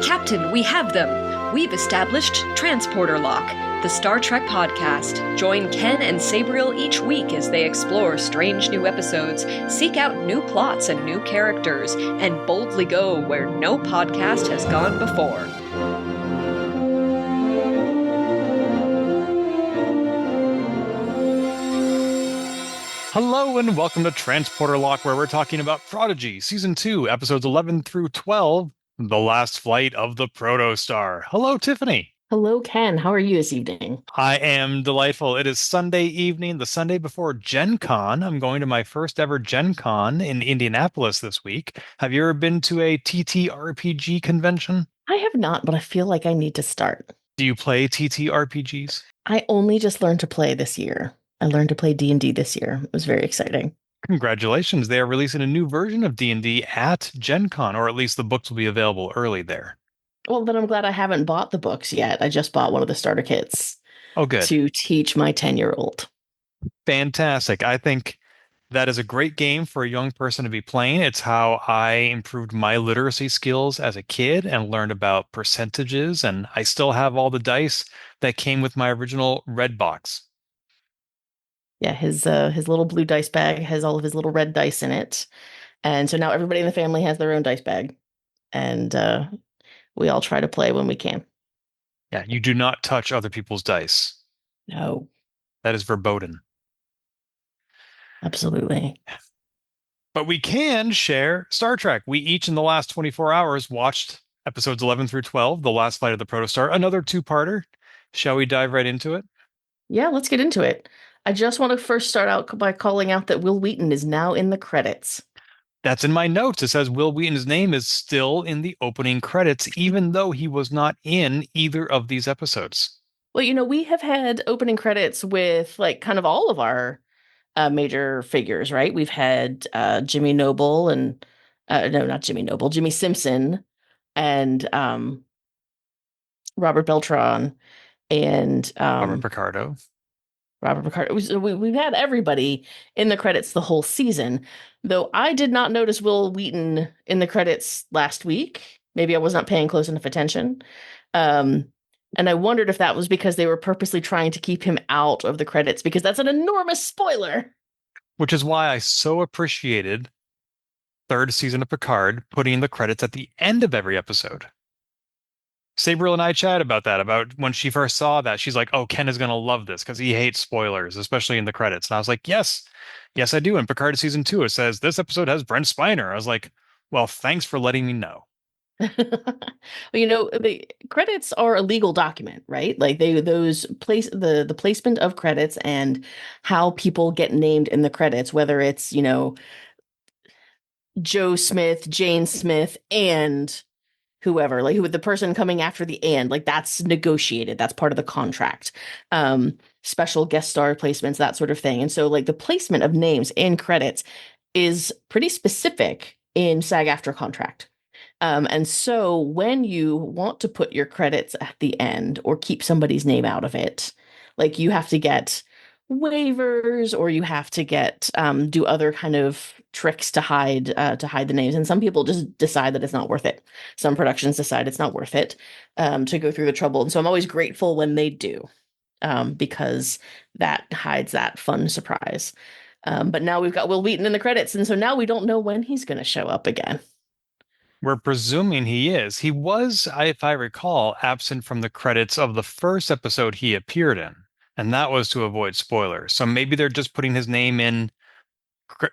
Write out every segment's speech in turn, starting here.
Captain, we have them! We've established Transporter Lock, the Star Trek podcast. Join Ken and Sabriel each week as they explore strange new episodes, seek out new plots and new characters, and boldly go where no podcast has gone before. Hello and welcome to Transporter Lock, where we're talking about Prodigy, Season 2, Episodes 11 through 12, The Last Flight of the Protostar. Hello, Tiffany. Hello, Ken. How are you this evening? I am delightful. It is Sunday evening, the Sunday before Gen Con. I'm going to my first ever Gen Con in Indianapolis this week. Have you ever been to a TTRPG convention? I have not, but I feel like I need to start. Do you play TTRPGs? I only just learned to play this year. I learned to play D&D this year. It was very exciting. Congratulations. They are releasing a new version of D&D at Gen Con, or at least the books will be available early there. Well, then I'm glad I haven't bought the books yet. I just bought one of the starter kits Oh, good. to teach my 10-year-old. Fantastic. I think that is a great game for a young person to be playing. It's how I improved my literacy skills as a kid and learned about percentages, and I still have all the dice that came with my original red box. Yeah, his little blue dice bag has all of his little red dice in it. And so now everybody in the family has their own dice bag. And we all try to play when we can. Yeah, you do not touch other people's dice. No, That is verboten. absolutely. But we can share Star Trek. We each in the last 24 hours watched episodes 11 through 12, The Last Flight of the Protostar, another two-parter. Shall we dive right into it? Yeah, let's get into it. I just want to first start out by calling out that Will Wheaton is now in the credits. That's in my notes. It says Will Wheaton's name is still in the opening credits, even though he was not in either of these episodes. Well, we have had opening credits with like kind of all of our major figures, right? We've had Jimmy Noble and no, not Jimmy Noble, Jimmy Simpson and Robert Beltran and Robert Picardo. Robert Picardo. We've had everybody in the credits the whole season, though I did not notice Will Wheaton in the credits last week. Maybe I was not paying close enough attention. And I wondered if that was because they were purposely trying to keep him out of the credits, because that's an enormous spoiler. Which is why I so appreciated third season of Picard putting the credits at the end of every episode. Sabriel and I chat about that, about when she first saw that. She's like, oh, Ken is going to love this because he hates spoilers, especially in the credits. And I was like, yes, I do. In Picard season 2, it says this episode has Brent Spiner. I was like, well, thanks for letting me know. Well, the credits are a legal document, right? Like the placement of credits and how people get named in the credits, whether it's, Joe Smith, Jane Smith, and whoever, like who the person coming after the and, like that's negotiated. That's part of the contract. Special guest star placements, that sort of thing. And so like the placement of names in credits is pretty specific in SAG-AFTRA contract. And so when you want to put your credits at the end or keep somebody's name out of it, like you have to get waivers or you have to get do other kind of tricks to hide the names. And some people just decide that it's not worth it. Some productions decide it's not worth it to go through the trouble. And so I'm always grateful when they do, because that hides that fun surprise. But now we've got Will Wheaton in the credits, and so now we don't know when he's going to show up again. We're presuming he is. He was, if I recall, absent from the credits of the first episode he appeared in, and that was to avoid spoilers. So maybe they're just putting his name in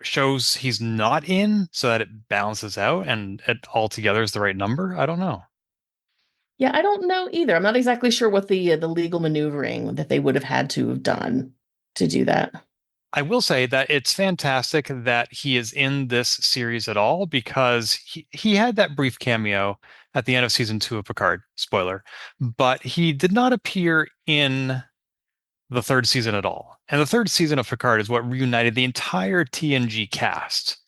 shows he's not in so that it balances out and it altogether is the right number. I don't know. Yeah, I don't know either. I'm not exactly sure what the legal maneuvering that they would have had to have done to do that. I will say that it's fantastic that he is in this series at all, because he had that brief cameo at the end of season 2 of Picard, spoiler, but he did not appear in the third season at all. And the third season of Picard is what reunited the entire TNG cast.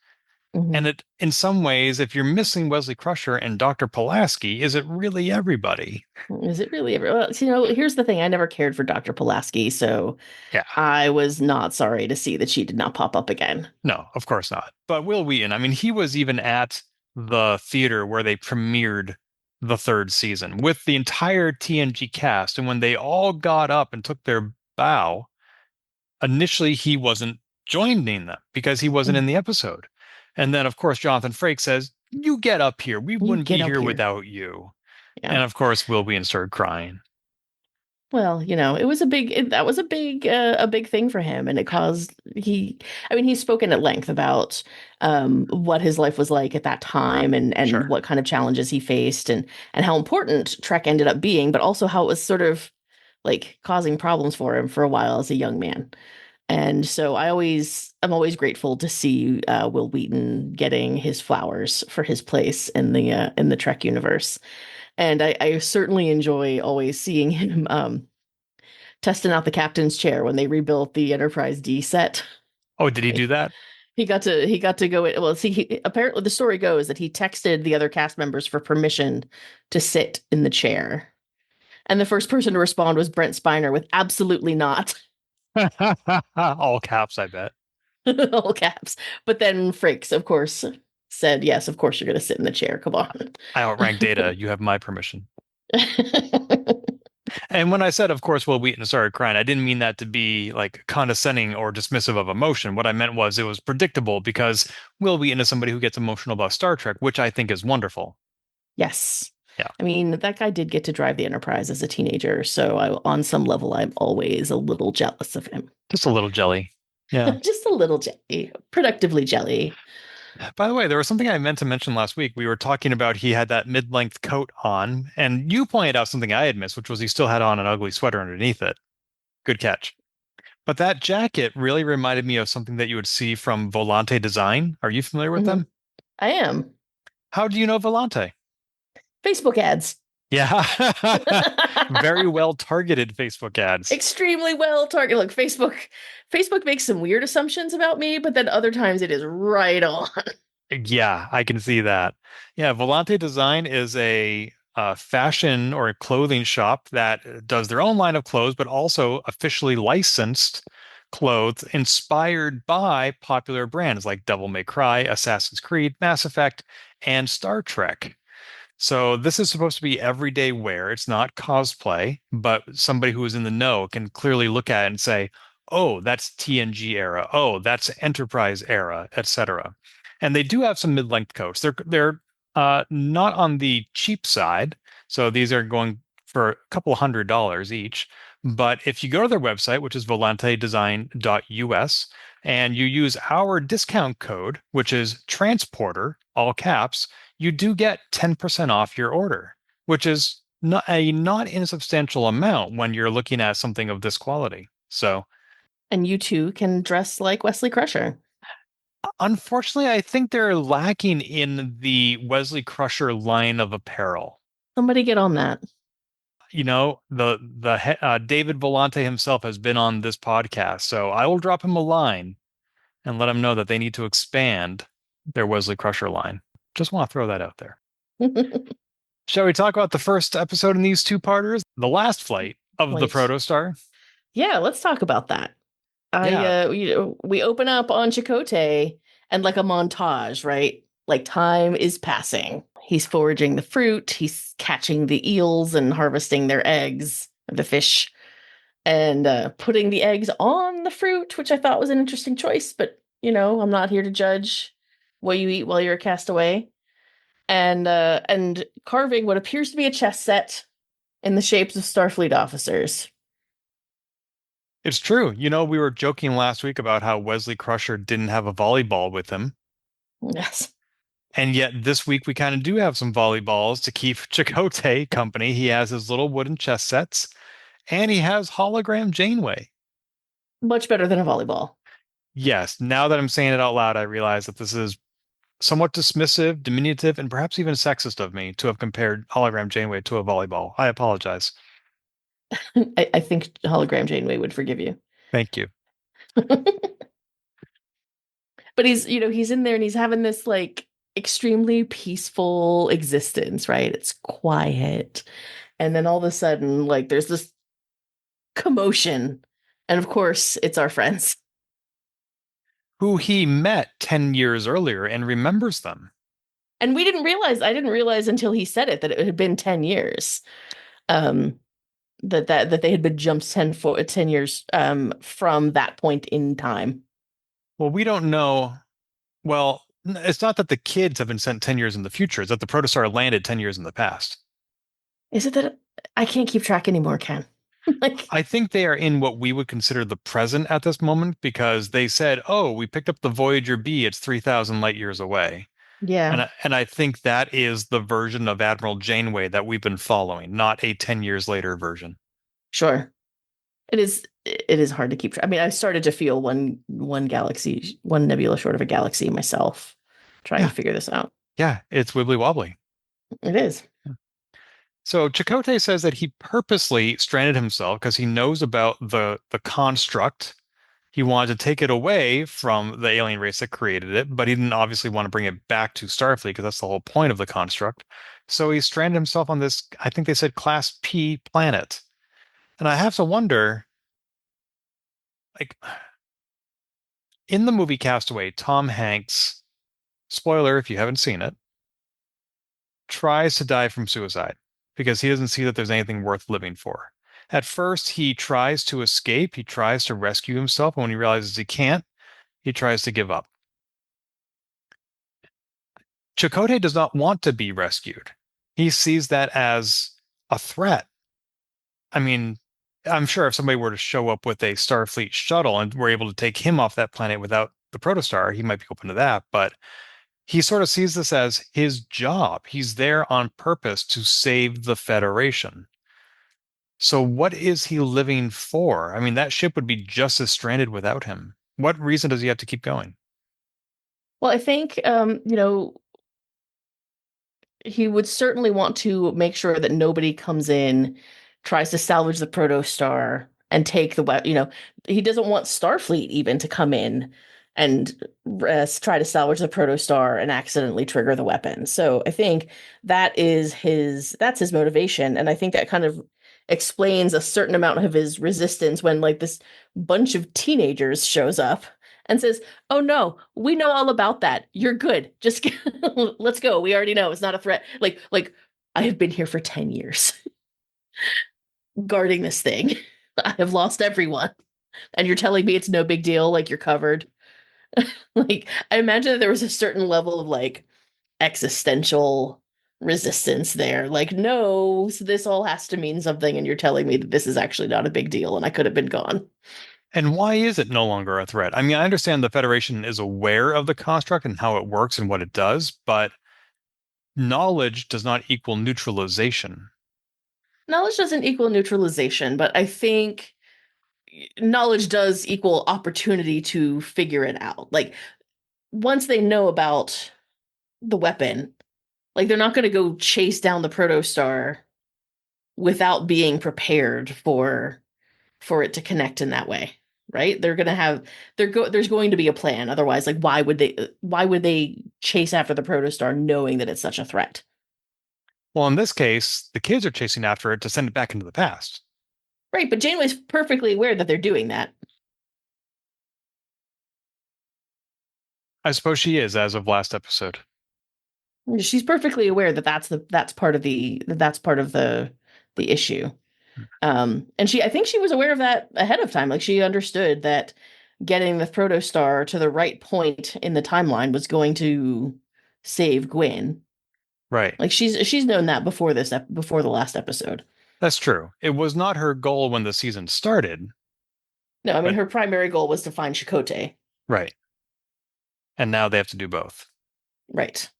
Mhm. And it, in some ways, if you're missing Wesley Crusher and Dr. Pulaski, is it really everybody? Is it really ever? Well, here's the thing. I never cared for Dr. Pulaski, so Yeah. I was not sorry to see that she did not pop up again. No, of course not. But Will Wheaton, I mean, he was even at the theater where they premiered the third season with the entire TNG cast. And when they all got up and took their bow, initially he wasn't joining them because he wasn't in the episode. And then, of course, Jonathan Frakes says, "You get up here. We You wouldn't get be up here here." without you." Yeah. And of course, Will Wheaton started crying. Well, it was that was a big thing for him, and it caused I mean, he's spoken at length about what his life was like at that time, and Sure. what kind of challenges he faced, and how important Trek ended up being, but also how it was sort of like causing problems for him for a while as a young man. And so I'm always grateful to see Will Wheaton getting his flowers for his place in the Trek universe. And I certainly enjoy always seeing him testing out the captain's chair when they rebuilt the Enterprise D set. Oh, did he do that? He got to go. Well, see, apparently the story goes that he texted the other cast members for permission to sit in the chair, and the first person to respond was Brent Spiner with "absolutely not," All caps, I bet. all caps. But then Frakes, of course, said, "Yes, of course you're going to sit in the chair. Come on." I outrank Data. You have my permission. And when I said, of course, Will Wheaton started crying, I didn't mean that to be like condescending or dismissive of emotion. What I meant was it was predictable because Will Wheaton is somebody who gets emotional about Star Trek, which I think is wonderful. Yes. Yeah. I mean, that guy did get to drive the Enterprise as a teenager, so on some level, I'm always a little jealous of him. Just a little jelly. Yeah. Just a little jelly, productively jelly. By the way, there was something I meant to mention last week. We were talking about he had that mid-length coat on, and you pointed out something I had missed, which was he still had on an ugly sweater underneath it. Good catch. But that jacket really reminded me of something that you would see from Volante Design. Are you familiar with them? I am. How do you know Volante? Facebook ads. Yeah. Very well targeted Facebook ads. Extremely well targeted. Look, Facebook makes some weird assumptions about me, but then other times it is right on. Yeah, I can see that. Yeah, Volante Design is a fashion or a clothing shop that does their own line of clothes, but also officially licensed clothes inspired by popular brands like Devil May Cry, Assassin's Creed, Mass Effect, and Star Trek. So this is supposed to be everyday wear. It's not cosplay, but somebody who is in the know can clearly look at it and say, "Oh, that's TNG era. Oh, that's Enterprise era, etc." And they do have some mid-length coats. They're not on the cheap side, so these are going for a couple $100 each. But if you go to their website, which is volantedesign.us, and you use our discount code, which is transporter, all caps, you do get 10% off your order, which is not insubstantial amount when you're looking at something of this quality. So, And you too can dress like Wesley Crusher. unfortunately, I think they're lacking in the Wesley Crusher line of apparel. Somebody get on that. The David Volante himself has been on this podcast, so I will drop him a line and let him know that they need to expand their Wesley Crusher line. Just want to throw that out there. Shall we talk about the first episode in these two-parters? The last flight of the Protostar? Yeah, let's talk about that. Yeah. We open up on Chakotay and like a montage, right? Like time is passing. He's foraging the fruit, he's catching the eels and harvesting their eggs, the fish, and putting the eggs on the fruit, which I thought was an interesting choice, but I'm not here to judge what you eat while you're a castaway. And carving what appears to be a chess set in the shapes of Starfleet officers. It's true. We were joking last week about how Wesley Crusher didn't have a volleyball with him. Yes. And yet this week we kind of do have some volleyballs to keep Chakotay company. He has his little wooden chess sets and he has hologram Janeway. Much better than a volleyball. Yes. Now that I'm saying it out loud, I realize that this is somewhat dismissive, diminutive, and perhaps even sexist of me to have compared hologram Janeway to a volleyball. I apologize. I think hologram Janeway would forgive you. Thank you. But he's in there and he's having this like extremely peaceful existence, right? It's quiet. And then all of a sudden, like there's this commotion. And of course, it's our friends. Who he met 10 years earlier and remembers them. And I didn't realize until he said it that it had been 10 years. That they had been jumped 10 years from that point in time. Well, we don't know. Well, it's not that the kids have been sent 10 years in the future. It's that the Protostar landed 10 years in the past. Is it that I can't keep track anymore, Ken? Like, I think they are in what we would consider the present at this moment because they said, "Oh, we picked up the Voyager B. It's 3,000 light years away." yeah, And I think that is the version of Admiral Janeway that we've been following, not a 10 years later version. sure. It is hard to keep track. I mean, I started to feel one galaxy, one nebula short of a galaxy myself, trying Yeah, to figure this out. yeah, it's wibbly wobbly. It is. So Chakotay says that he purposely stranded himself because he knows about the construct. He wanted to take it away from the alien race that created it, but he didn't obviously want to bring it back to Starfleet because that's the whole point of the construct. So he stranded himself on this, I think they said Class P planet. And I have to wonder, like, in the movie Castaway, Tom Hanks, spoiler if you haven't seen it, tries to die from suicide because he doesn't see that there's anything worth living for. At first, he tries to escape, he tries to rescue himself, and when he realizes he can't, he tries to give up. Chakotay does not want to be rescued. He sees that as a threat. I mean, I'm sure if somebody were to show up with a Starfleet shuttle and were able to take him off that planet without the Protostar, he might be open to that. But he sort of sees this as his job. He's there on purpose to save the Federation. So what is he living for? I mean, that ship would be just as stranded without him. What reason does he have to keep going? Well, I think he would certainly want to make sure that nobody comes in, tries to salvage the protostar and take the weapon. He doesn't want Starfleet even to come in and try to salvage the protostar and accidentally trigger the weapon. So I think that's his motivation, and I think that kind of explains a certain amount of his resistance when like this bunch of teenagers shows up and says, "Oh no, we know all about that. You're good. Just let's go. We already know it's not a threat." Like I have been here for 10 years guarding this thing. I have lost everyone. And you're telling me it's no big deal, like you're covered. Like I imagine that there was a certain level of like existential resistance there. Like, no, so this all has to mean something, and you're telling me that this is actually not a big deal and I could have been gone. And why is it no longer a threat? I mean, I understand the Federation is aware of the construct and how it works and what it does, but knowledge does not equal neutralization. Knowledge doesn't equal neutralization, but I think knowledge does equal opportunity to figure it out. Like once they know about the weapon, like they're not going to go chase down the protostar without being prepared for it to connect in that way, right? They're going to have there's going to be a plan. Otherwise, like why would they chase after the protostar knowing that it's such a threat? Well, in this case, the kids are chasing after it to send it back into the past. Right, but Janeway's perfectly aware that they're doing that. I suppose she is as of last episode. She's perfectly aware that that's part of the issue. And I think she was aware of that ahead of time. Like she understood that getting the protostar to the right point in the timeline was going to save Gwyn. Right. Like she's known that before before the last episode. That's true. It was not her goal when the season started, No, I mean but her primary goal was to find Chakotay. right. And now they have to do both. Right.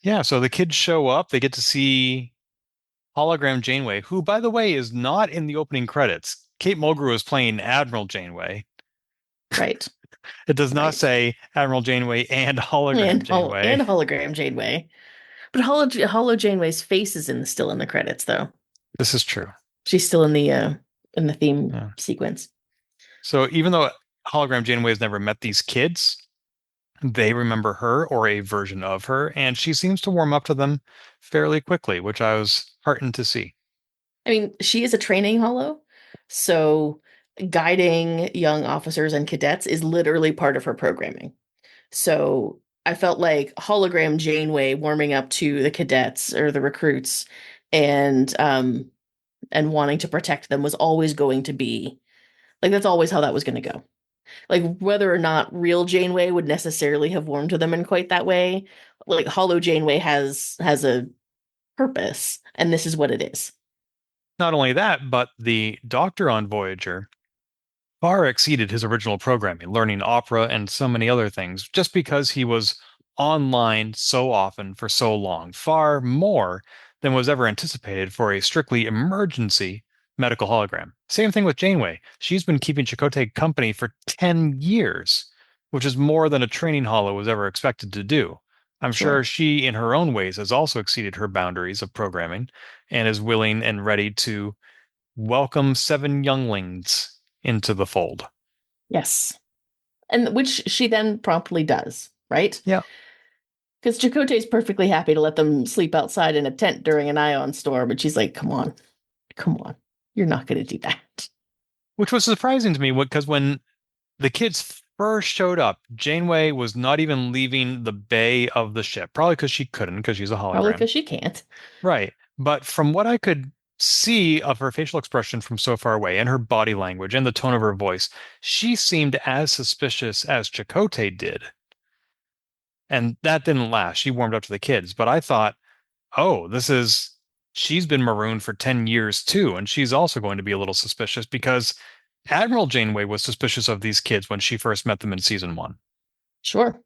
Yeah, so the kids show up, they get to see Hologram Janeway, who, by the way, is not in the opening credits. Kate Mulgrew is playing Admiral Janeway. Right. It does not Right. say Admiral Janeway and Hologram Janeway. And hologram Janeway. But Holo Janeway's face is still in the credits though. This is true. She's still in the theme Yeah. sequence. So even though Hologram Janeway has never met these kids, they remember her or a version of her, and she seems to warm up to them fairly quickly, which I was heartened to see. I mean, she is a training holo, so guiding young officers and cadets is literally part of her programming. So I felt like hologram Janeway warming up to the cadets or the recruits and wanting to protect them was always going to be like that's always how that was going to go. Like whether or not real Janeway would necessarily have warmed to them in quite that way, like Holo Janeway has a purpose, and this is what it is. Not only that, but the Doctor on Voyager far exceeded his original programming, learning opera and so many other things, just because he was online so often for so long, far more than was ever anticipated for a strictly emergency medical hologram. Same thing with Janeway. She's been keeping Chakotay company for 10 years, which is more than a training holo was ever expected to do. I'm sure Sure. she, in her own ways, has also exceeded her boundaries of programming and is willing and ready to welcome 7 younglings into the fold. Yes. And which she then promptly does, right? Yeah. Because Chakotay's perfectly happy to let them sleep outside in a tent during an ion storm, but she's like, come on. You're not going to do that. Which was surprising to me because when the kids first showed up, Janeway was not even leaving the bay of the ship, probably because she couldn't, because she's a Probably hologram. because she can't. Right. But from what I could see of her facial expression from so far away and her body language and the tone of her voice, she seemed as suspicious as Chakotay did. And that didn't last. She warmed up to the kids. But I thought, oh, she's been marooned for 10 years too. And she's also going to be a little suspicious because Admiral Janeway was suspicious of these kids when she first met them in season 1. Sure.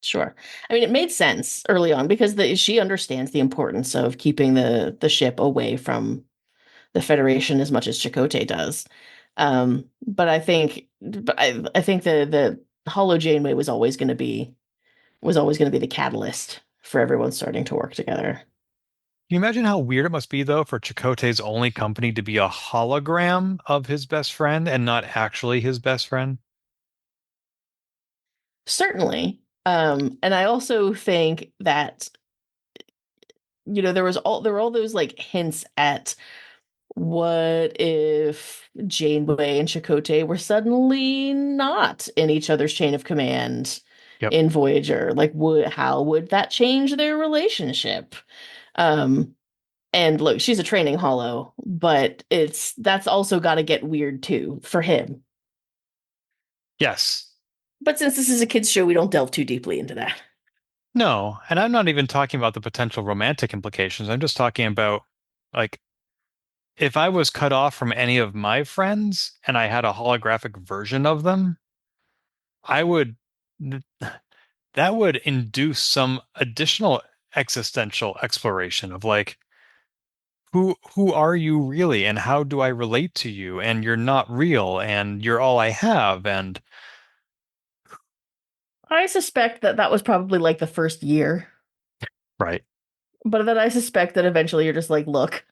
Sure. I mean, it made sense early on because she understands the importance of keeping the ship away from the Federation as much as Chakotay does. But I think the Holo Janeway was always going to be the catalyst for everyone starting to work together. Can you imagine how weird it must be, though, for Chakotay's only company to be a hologram of his best friend and not actually his best friend? Certainly. And I also think that there were all those like hints at what if Janeway and Chakotay were suddenly not in each other's chain of command Yep. in Voyager? Like, how would that change their relationship? And look, she's a training holo, but that's also got to get weird too for him. Yes. But since this is a kids show, we don't delve too deeply into that. No, and I'm not even talking about the potential romantic implications. I'm just talking about, like, if I was cut off from any of my friends and I had a holographic version of them, I would that would induce some additional existential exploration of like who are you really and how do I relate to you and you're not real and you're all I have and I suspect that was probably like the first year, right. but then I suspect that eventually you're just like, look,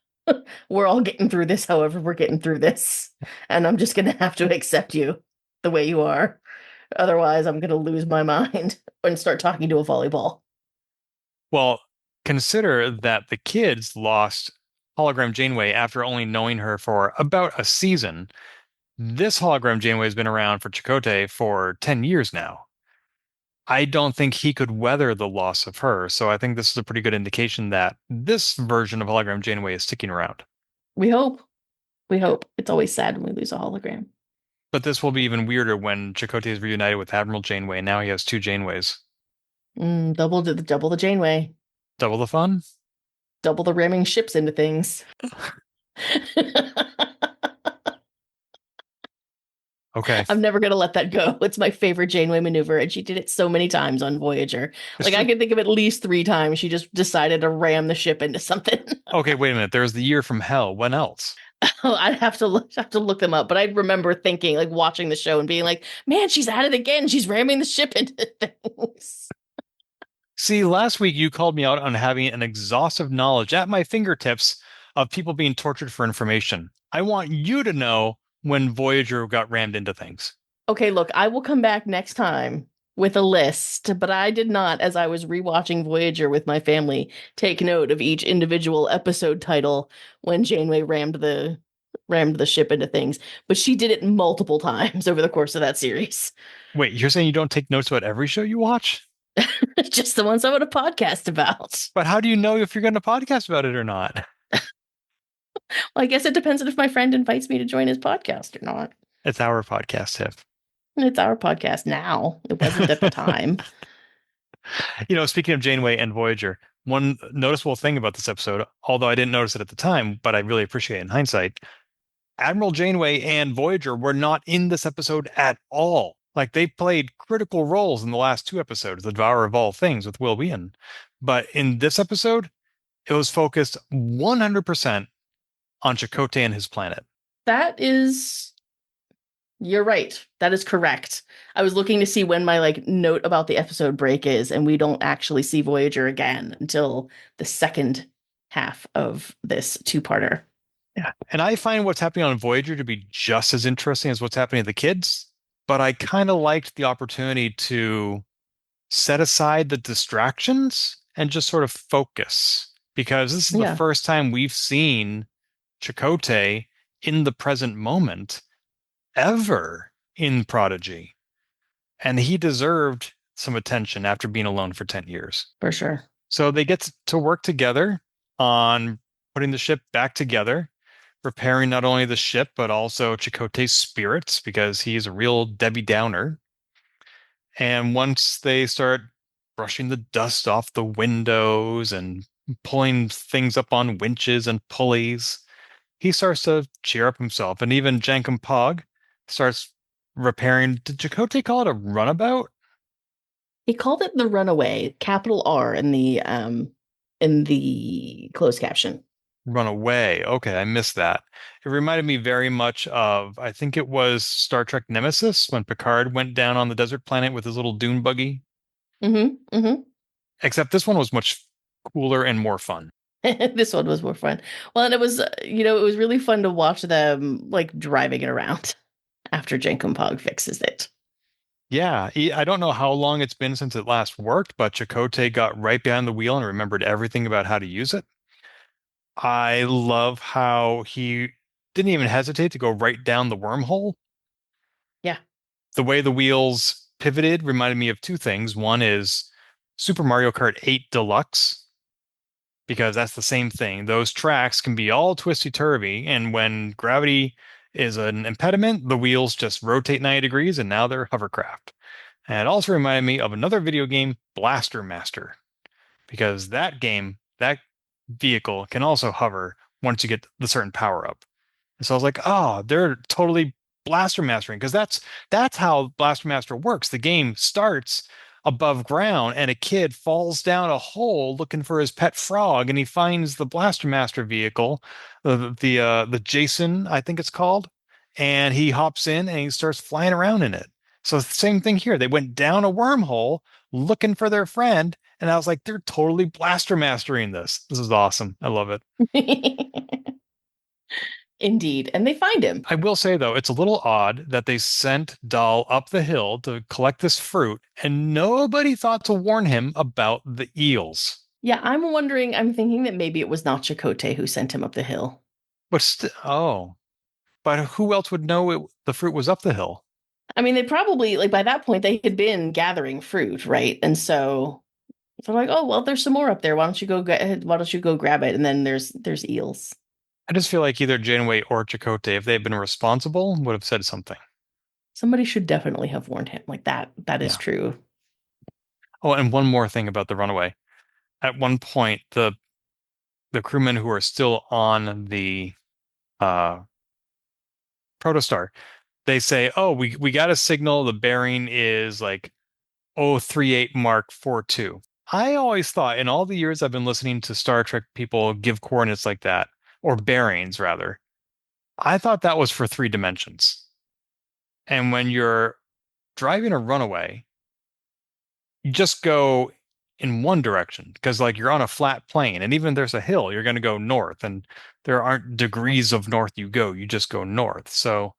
we're all getting through this however we're getting through this, and I'm just going to have to accept you the way you are. Otherwise, I'm going to lose my mind and start talking to a volleyball. Well, consider that the kids lost hologram Janeway after only knowing her for about a season. This hologram Janeway has been around for Chakotay for 10 years now. I don't think he could weather the loss of her, so I think this is a pretty good indication that this version of hologram Janeway is sticking around. We hope. We hope. It's always sad when we lose a hologram. But this will be even weirder when Chakotay is reunited with Admiral Janeway, and now he has 2 Janeways. Double the Janeway. Double the fun? Double the ramming ships into things. Okay. I'm never going to let that go. It's my favorite Janeway maneuver, and she did it so many times on Voyager. Like, I can think of at least 3 times she just decided to ram the ship into something. Okay, wait a minute. There's the year from hell. When else? I'd have to look them up, but I remember thinking, like, watching the show and being like, man, she's at it again. She's ramming the ship into things. See, last week you called me out on having an exhaustive knowledge at my fingertips of people being tortured for information. I want you to know when Voyager got rammed into things. Okay, look, I will come back next time with a list, but I did not, as I was rewatching Voyager with my family, take note of each individual episode title when Janeway rammed the ship into things. But she did it multiple times over the course of that series. Wait, you're saying you don't take notes about every show you watch? Just the ones I want to podcast about. But how do you know if you're going to podcast about it or not? Well, I guess it depends on if my friend invites me to join his podcast or not. It's our podcast, Tiff. It's our podcast now. It wasn't at the time. Speaking of Janeway and Voyager, one noticeable thing about this episode, although I didn't notice it at the time, but I really appreciate it in hindsight, Admiral Janeway and Voyager were not in this episode at all. Like, they played critical roles in the last two episodes, The Devourer of All Things with Will Wheaton. But in this episode, it was focused 100% on Chakotay and his planet. You're right. That is correct. I was looking to see when my note about the episode break is, and we don't actually see Voyager again until the second half of this two-parter. Yeah. And I find what's happening on Voyager to be just as interesting as what's happening to the kids. But I kind of liked the opportunity to set aside the distractions and just sort of focus, because this is the first time we've seen Chakotay in the present moment ever in Prodigy. And he deserved some attention after being alone for 10 years. For sure. So they get to work together on putting the ship back together, repairing not only the ship, but also Chakotay's spirits, because he's a real Debbie Downer. And once they start brushing the dust off the windows and pulling things up on winches and pulleys, he starts to cheer up himself. And even Jankum Pog starts repairing. Did Chakotay call it a runabout? He called it the Runaway, capital R in the closed caption. Runaway. Okay, I missed that. It reminded me very much of, I think it was Star Trek Nemesis, when Picard went down on the desert planet with his little dune buggy. Mm-hmm. Mm-hmm. Except this one was much cooler and more fun. This one was more fun. Well, and it was, it was really fun to watch them driving it around after Jankum Pog fixes it. Yeah, I don't know how long it's been since it last worked, but Chakotay got right behind the wheel and remembered everything about how to use it. I love how he didn't even hesitate to go right down the wormhole. Yeah. The way the wheels pivoted reminded me of two things. One is Super Mario Kart 8 Deluxe, because that's the same thing. Those tracks can be all twisty-turvy, and when gravity is an impediment, the wheels just rotate 90 degrees, and now they're hovercraft. And it also reminded me of another video game, Blaster Master, because that game, that vehicle can also hover once you get the certain power up. And so I was like, oh, they're totally Blaster Mastering, because that's how Blaster Master works. The game starts above ground and a kid falls down a hole looking for his pet frog, and he finds the Blaster Master vehicle, the Jason, I think it's called, and he hops in and he starts flying around in it. So same thing here. They went down a wormhole looking for their friend, and I was like, they're totally Blaster Mastering this. This is awesome. I love it. Indeed. And they find him. I will say, though, it's a little odd that they sent Dahl up the hill to collect this fruit, and nobody thought to warn him about the eels. Yeah, I'm thinking that maybe it was not Chakotay who sent him up the hill. But who else would know the fruit was up the hill? I mean, they probably, by that point, they had been gathering fruit, right? And so they're like, oh, well, there's some more up there. Why don't you go grab it? And then there's eels. I just feel like either Janeway or Chakotay, if they had been responsible, would have said something. Somebody should definitely have warned him. That is true. Oh, and one more thing about the Runaway. At one point, the crewmen who are still on the Protostar, they say, oh, we got a signal. The bearing is 038 Mark 42. I always thought, in all the years I've been listening to Star Trek people give coordinates like that, or bearings rather, I thought that was for 3 dimensions. And when you're driving a Runaway, you just go in one direction, because you're on a flat plane, and even if there's a hill, you're going to go north, and there aren't degrees of north you just go north. So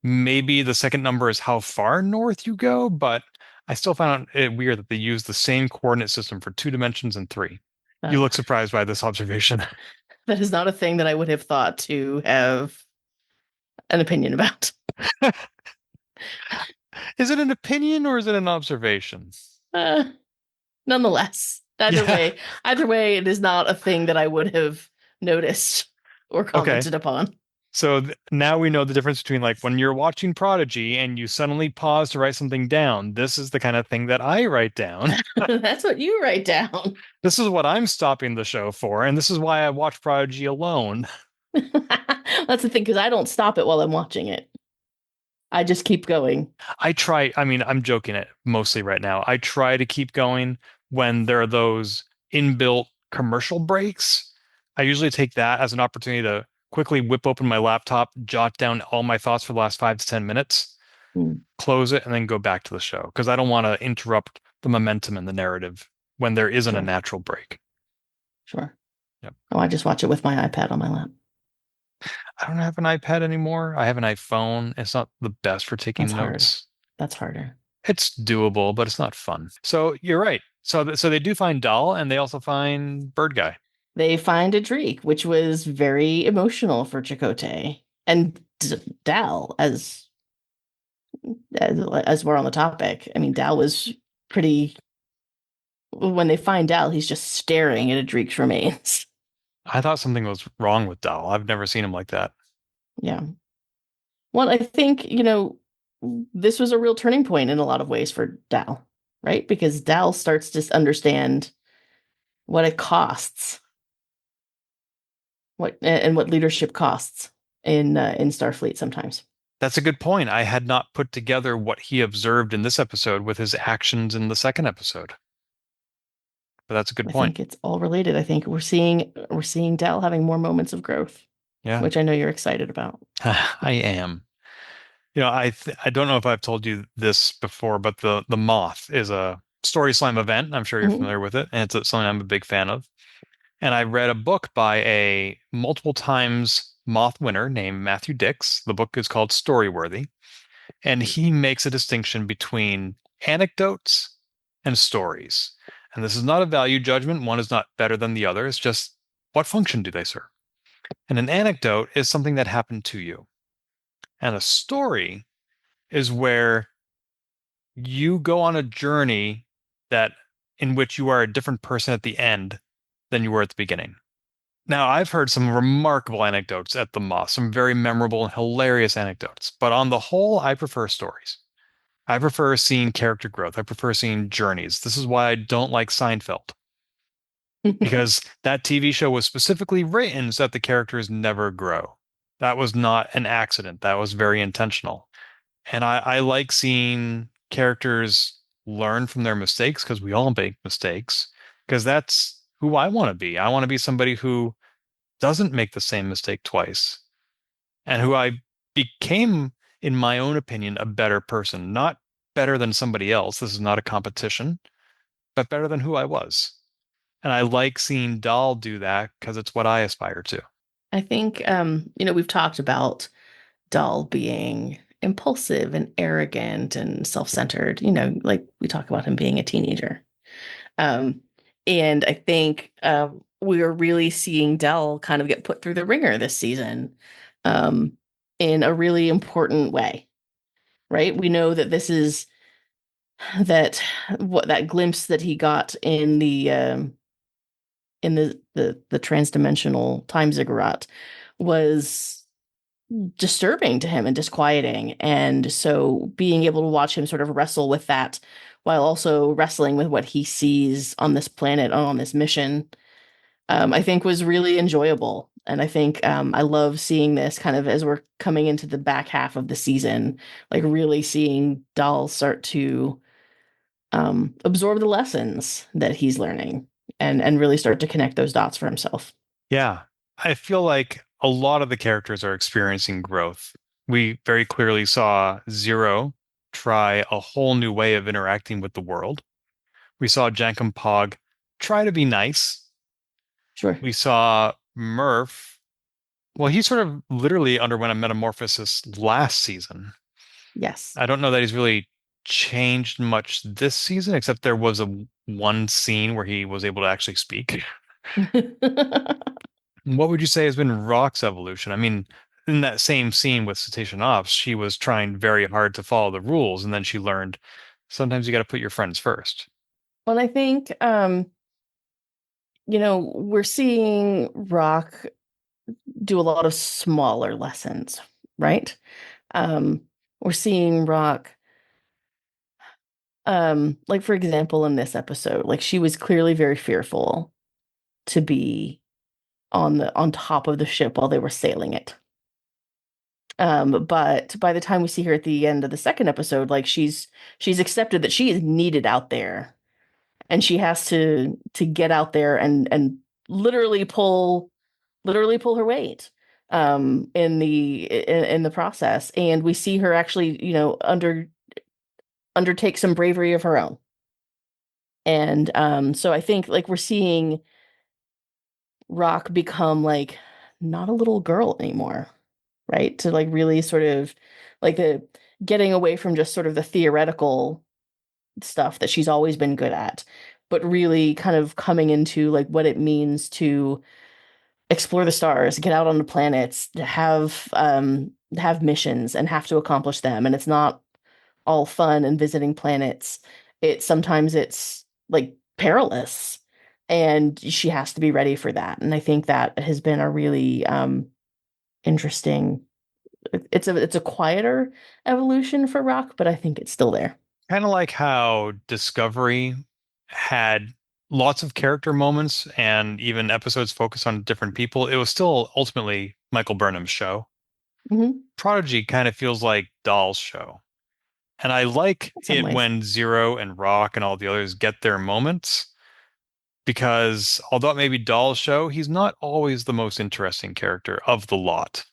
maybe the second number is how far north you go, but I still found it weird that they use the same coordinate system for 2 dimensions and 3. You look surprised by this observation. That is not a thing that I would have thought to have an opinion about. Is it an opinion or is it an observation? Uh, nonetheless, Yeah. either way, it is not a thing that I would have noticed or Okay. commented upon. So now we know the difference between like when you're watching Prodigy and you suddenly pause to write something down. This is the kind of thing that I write down. That's what you write down. This is what I'm stopping the show for, and this is why I watch Prodigy alone. That's the thing, because I don't stop it while I'm watching it. I just keep going. I mean, I'm joking it mostly right now. I try to keep going when there are those inbuilt commercial breaks. I usually take that as an opportunity to quickly whip open my laptop, jot down all my thoughts for the last 5 to 10 minutes, Hmm, close it, and then go back to the show because I don't want to interrupt the momentum in the narrative when there isn't a sure, natural break. sure. Yep. Oh, I just watch it with my iPad on my lap. I don't have an iPad anymore. I have an iPhone. It's not the best for That's taking hard. notes. That's harder. It's doable, but it's not fun. So you're right. So they do find Dahl, and they also find Bird Guy. They find a Dreek, which was very emotional for Chakotay and Dahl, as we're on the topic. I mean, Dahl was pretty. When they find Dahl, he's just staring at a Dreek's remains. I thought something was wrong with Dahl. I've never seen him like that. Yeah. Well, I think, this was a real turning point in a lot of ways for Dahl, right? Because Dahl starts to understand what it costs, what leadership costs in Starfleet sometimes. That's a good point. I had not put together what he observed in this episode with his actions in the second episode. But that's a good I point. think it's all related. I think we're seeing Dahl having more moments of growth, Yeah, which I know you're excited about. I am. I don't know if I've told you this before, but the Moth is a Story Slam event. I'm sure you're Mhm. familiar with it, and it's something I'm a big fan of. And I read a book by a multiple times Moth winner named Matthew Dix. The book is called Storyworthy, and he makes a distinction between anecdotes and stories. And this is not a value judgment. One is not better than the other. It's just what function do they serve? And an anecdote is something that happened to you. And a story is where you go on a journey that in which you are a different person at the end than you were at the beginning. Now, I've heard some remarkable anecdotes at the Moth, some very memorable and hilarious anecdotes, but on the whole, I prefer stories. I prefer seeing character growth. I prefer seeing journeys. This is why I don't like Seinfeld, because that TV show was specifically written so that the characters never grow. That was not an accident. That was very intentional. And I like seeing characters learn from their mistakes because we all make mistakes, because that's who I want to be. I want to be somebody who doesn't make the same mistake twice and who I became, in my own opinion, a better person, not better than somebody else. This is not a competition, but better than who I was. And I like seeing Dahl do that because it's what I aspire to. I think we've talked about Dahl being impulsive and arrogant and self-centered, like we talk about him being a teenager. Um, and I think we are really seeing Dahl kind of get put through the ringer this season um, in a really important way, right? We know that this is that glimpse that he got in the transdimensional time ziggurat was disturbing to him and disquieting. And so being able to watch him sort of wrestle with that while also wrestling with what he sees on this planet, on this mission, I think was really enjoyable. And I think I love seeing this kind of as we're coming into the back half of the season, like really seeing Dahl start to absorb the lessons that he's learning and really start to connect those dots for himself. Yeah, I feel like a lot of the characters are experiencing growth. We very clearly saw Zero try a whole new way of interacting with the world. We saw Jankum Pog try to be nice. Sure. We saw Murph. Well, he sort of literally underwent a metamorphosis last season. Yes. I don't know that he's really changed much this season, except there was a one scene where he was able to actually speak. What would you say has been Rock's evolution? I mean, in that same scene with Cetacean Ops, she was trying very hard to follow the rules, and then she learned sometimes you got to put your friends first. Well, I think we're seeing Rock do a lot of smaller lessons, right? Um, we're seeing Rock, like for example, in this episode, like she was clearly very fearful to be on top of the ship while they were sailing it. But by the time we see her at the end of the second episode, like she's accepted that she is needed out there, and she has to get out there and literally pull her weight in the process. And we see her actually, undertake some bravery of her own. And so I think like we're seeing Rock become like not a little girl anymore, right? To like really sort of like the getting away from just sort of the theoretical stuff that she's always been good at, but really kind of coming into like what it means to explore the stars, get out on the planets, have missions and have to accomplish them. And it's not all fun and visiting planets. It's like perilous. And she has to be ready for that. And I think that has been a really interesting it's a quieter evolution for Rock, but I think it's still there. Kind of like how Discovery had lots of character moments and even episodes focused on different people. It was still ultimately Michael Burnham's show. Hmm. Prodigy kind of feels like Dahl's show. And I like In some it ways. when Zero and Rock and all the others get their moments because although it may be Dahl's show, he's not always the most interesting character of the lot.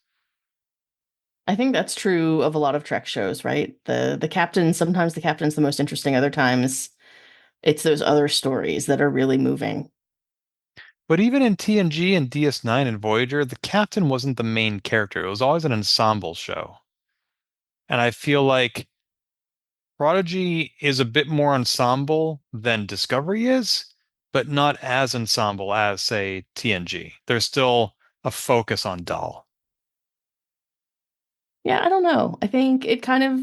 I think that's true of a lot of Trek shows, right? The captain, sometimes the captain's the most interesting, other times it's those other stories that are really moving. But even in TNG and DS9 and Voyager, the captain wasn't the main character. It was always an ensemble show. And I feel like Prodigy is a bit more ensemble than Discovery is, but not as ensemble as, say, TNG. There's still a focus on Dahl. Yeah, I don't know. I think it kind of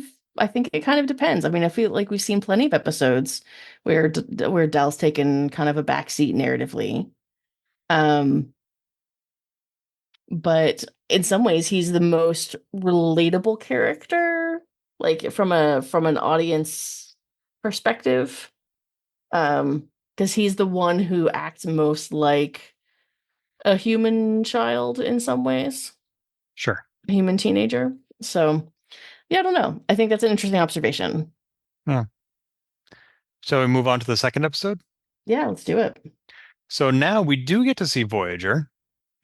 depends. I mean, I feel like we've seen plenty of episodes where Dell's taken kind of a backseat narratively. Um, but in some ways he's the most relatable character, like from an audience perspective. Because he's the one who acts most like a human child in some ways, Sure. a human teenager. So yeah, I don't know. I think that's an interesting observation. Yeah. So we move on to the second episode. Yeah, let's do it. So now we do get to see Voyager,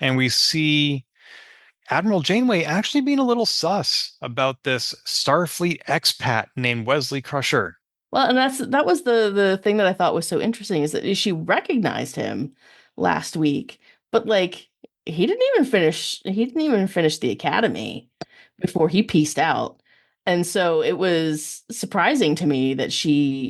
and we see Admiral Janeway actually being a little sus about this Starfleet expat named Wesley Crusher. Well, and that was the thing that I thought was so interesting is that she recognized him last week, but like he didn't even finish the academy before he pieced out. And so it was surprising to me that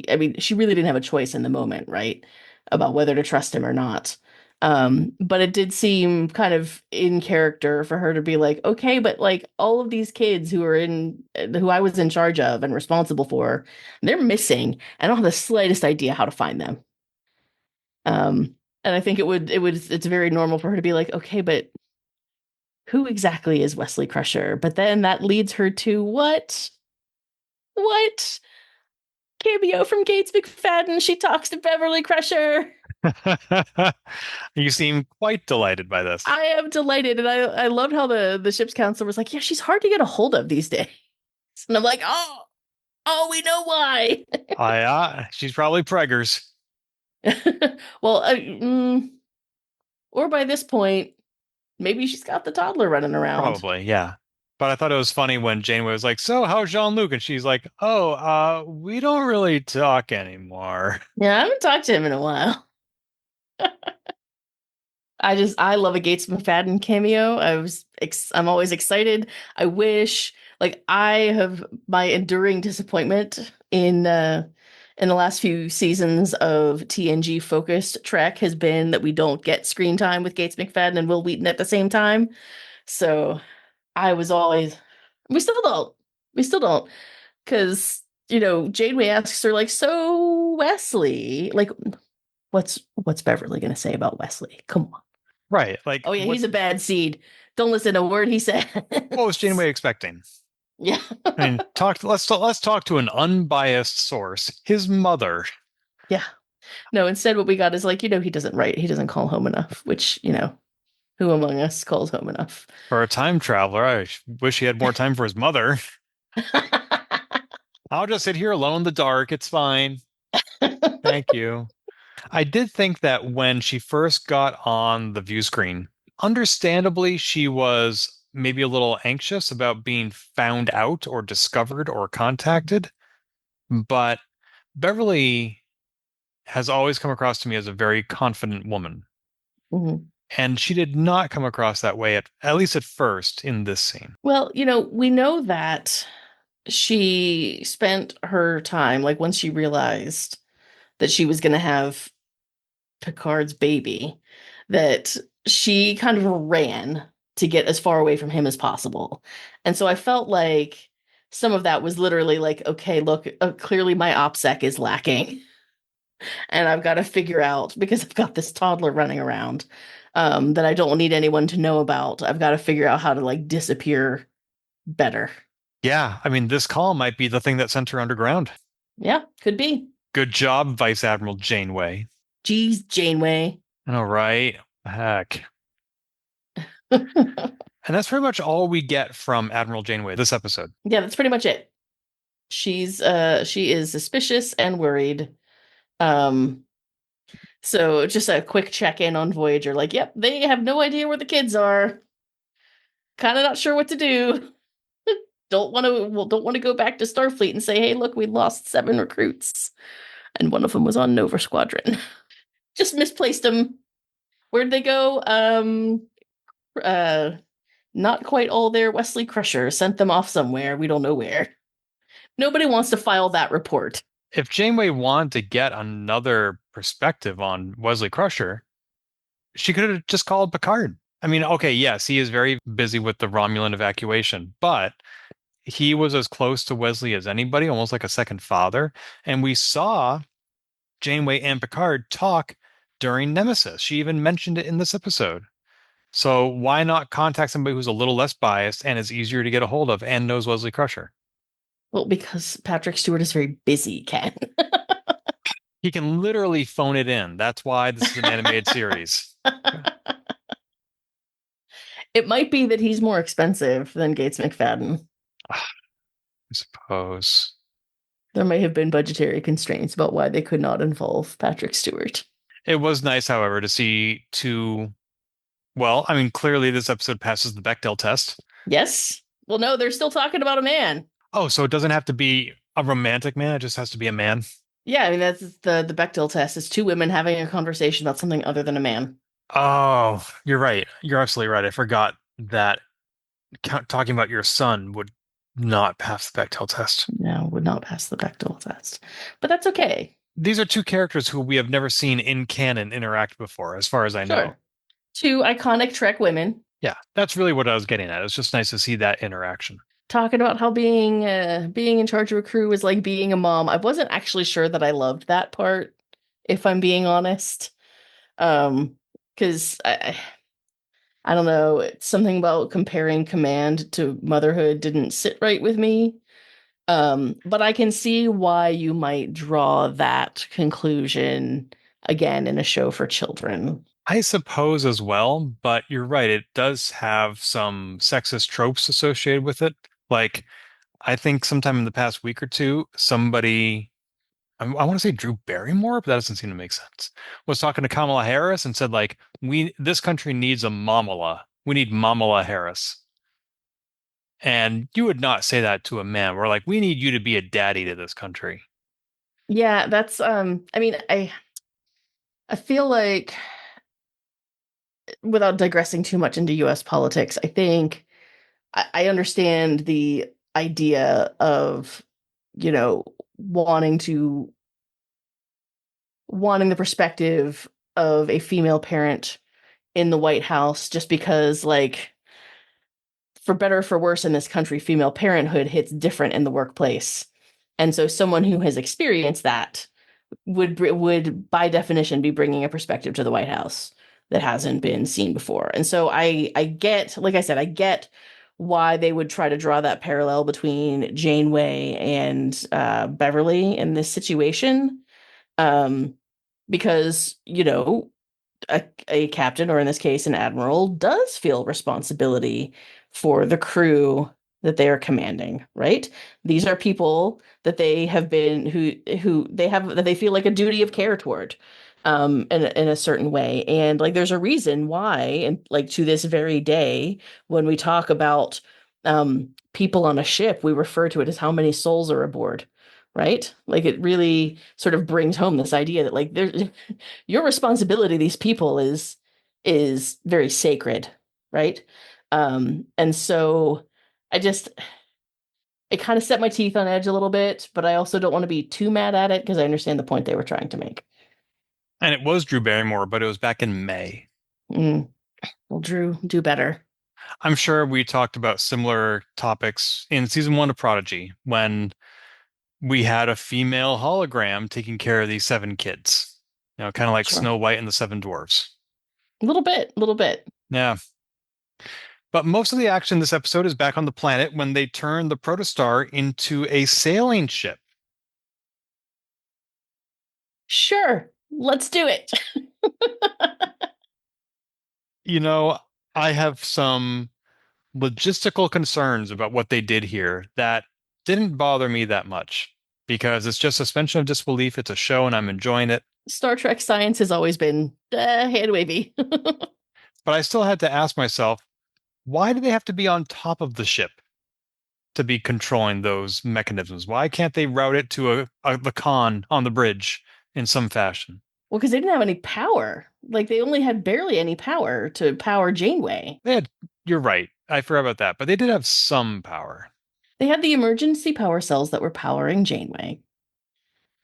I mean, she really didn't have a choice in the moment, right? About whether to trust him or not. But it did seem kind of in character for her to be like, okay, but like all of these kids who I was in charge of and responsible for, they're missing. I don't have the slightest idea how to find them. And I think it's very normal for her to be like, okay, but who exactly is Wesley Crusher? But then that leads her to what? What? Cameo from Gates McFadden. She talks to Beverly Crusher. You seem quite delighted by this. I am delighted. And I loved how the ship's counselor was like, yeah, she's hard to get a hold of these days. And I'm like, oh, we know why. She's probably preggers. Well, or by this point, maybe she's got the toddler running around. Probably, yeah. But I thought it was funny when Janeway was like, "So, how's Jean-Luc?" And she's like, "Oh, we don't really talk anymore." Yeah, I haven't talked to him in a while. I love a Gates McFadden cameo. I'm always excited. I wish like I have my enduring disappointment in the last few seasons of TNG focused Trek has been that we don't get screen time with Gates McFadden and Will Wheaton at the same time. So I was always we still don't. We still don't because Janeway asks her, like, so Wesley, like, what's Beverly gonna say about Wesley? Come on. Right. Like, Oh yeah, what he's a bad seed. Don't listen to a word he says. was Janeway expecting? Yeah. I mean, let's talk to an unbiased source, his mother. Yeah. No, instead what we got is like, he doesn't write, he doesn't call home enough, which, who among us calls home enough? For a time traveler, I wish he had more time for his mother. I'll just sit here alone in the dark. It's fine. Thank you. I did think that when she first got on the view screen, understandably, she was maybe a little anxious about being found out or discovered or contacted. But Beverly has always come across to me as a very confident woman. Mhm. And she did not come across that way, at least at first, in this scene. Well, we know that she spent her time, like, once she realized that she was going to have Picard's baby, that she kind of ran to get as far away from him as possible. And so I felt like some of that was literally like, okay, look, clearly my OPSEC is lacking. And I've got to figure out, because I've got this toddler running around that I don't need anyone to know about. I've got to figure out how to, like, disappear better. Yeah, I mean, this call might be the thing that sent her underground. Yeah, could be. Good job, Vice Admiral Janeway. Geez, Janeway. All right. Heck. Yeah, And that's pretty much all we get from Admiral Janeway this episode. that's pretty much it. She is suspicious and worried. Um, so just a quick check-in on Voyager, like, yep, they have no idea where the kids are. Kind of not sure what to do. Don't want to go back to Starfleet and say, hey, look, we lost 7 recruits. And one of them was on Nova Squadron. Just misplaced them. Where'd they go? Not quite all there. Wesley Crusher sent them off somewhere. We don't know where. Nobody wants to file that report. If Janeway wanted to get another perspective on Wesley Crusher, she could have just called Picard. I mean, okay, yes, he is very busy with the Romulan evacuation, but he was as close to Wesley as anybody, almost like a second father. And we saw Janeway and Picard talk during Nemesis. She even mentioned it in this episode. So why not contact somebody who's a little less biased and is easier to get a hold of and knows Wesley Crusher? Well, because Patrick Stewart is very busy, Ken. He can literally phone it in. That's why this is an animated series. It might be that he's more expensive than Gates McFadden. I suppose. There may have been budgetary constraints about why they could not involve Patrick Stewart. It was nice, however, to see two. Well, I mean, clearly this episode passes the Bechdel test. Yes. Well, no, they're still talking about a man. Oh, so it doesn't have to be a romantic man. It just has to be a man. Yeah, I mean, that's the Bechdel test. Is 2 women having a conversation about something other than a man. Oh, you're right. You're absolutely right. I forgot that talking about your son would not pass the Bechdel test. No, would not pass the Bechdel test. But that's okay. These are 2 characters who we have never seen in canon interact before, as far as I know. 2 iconic Trek women. Yeah, that's really what I was getting at. It's just nice to see that interaction. Talking about how being in charge of a crew is like being a mom. I wasn't actually sure that I loved that part, if I'm being honest. Because I don't know, it's something about comparing command to motherhood didn't sit right with me. But I can see why you might draw that conclusion again in a show for children. I suppose as well, but you're right. It does have some sexist tropes associated with it. Like, I think sometime in the past week or two, somebody, I want to say Drew Barrymore, but that doesn't seem to make sense, was talking to Kamala Harris and said, like, this country needs a Mamala. We need Mamala Harris. And you would not say that to a man. We're like, we need you to be a daddy to this country. Yeah, that's I mean, I feel like, without digressing too much into US politics, I think I understand the idea of, wanting the perspective of a female parent in the White House, just because, like, for better or for worse in this country, female parenthood hits different in the workplace And so someone who has experienced that would by definition be bringing a perspective to the White House that hasn't been seen before. And so I get, like I said, I get why they would try to draw that parallel between Janeway and Beverly in this situation. Um, because, a captain, or in this case, an admiral, does feel responsibility for the crew that they are commanding, right? These are people that they have been who they have that they feel like a duty of care toward, in a certain way. And like there's a reason why, and like to this very day, when we talk about people on a ship, we refer to it as how many souls are aboard, right? Like it really sort of brings home this idea that like there's your responsibility to these people is very sacred, right? And so I just it kind of set my teeth on edge a little bit, but I also don't want to be too mad at it because I understand the point they were trying to make. And it was Drew Barrymore, but it was back in May. Well, Drew, do better. I'm sure we talked about similar topics in season 1 of Prodigy when we had a female hologram taking care of these 7 kids. Kind of like Sure. Snow White and the 7 Dwarfs. A little bit, a little bit. Yeah. But most of the action this episode is back on the planet when they turn the Protostar into a sailing ship. Sure, let's do it. I have some logistical concerns about what they did here that didn't bother me that much because it's just suspension of disbelief. It's a show and I'm enjoying it. Star Trek science has always been hand wavy. But I still had to ask myself, why do they have to be on top of the ship to be controlling those mechanisms? Why can't they route it to the con on the bridge in some fashion? Well, because they didn't have any power. Like they only had barely any power to power Janeway. You're right. I forgot about that, but they did have some power. They had the emergency power cells that were powering Janeway.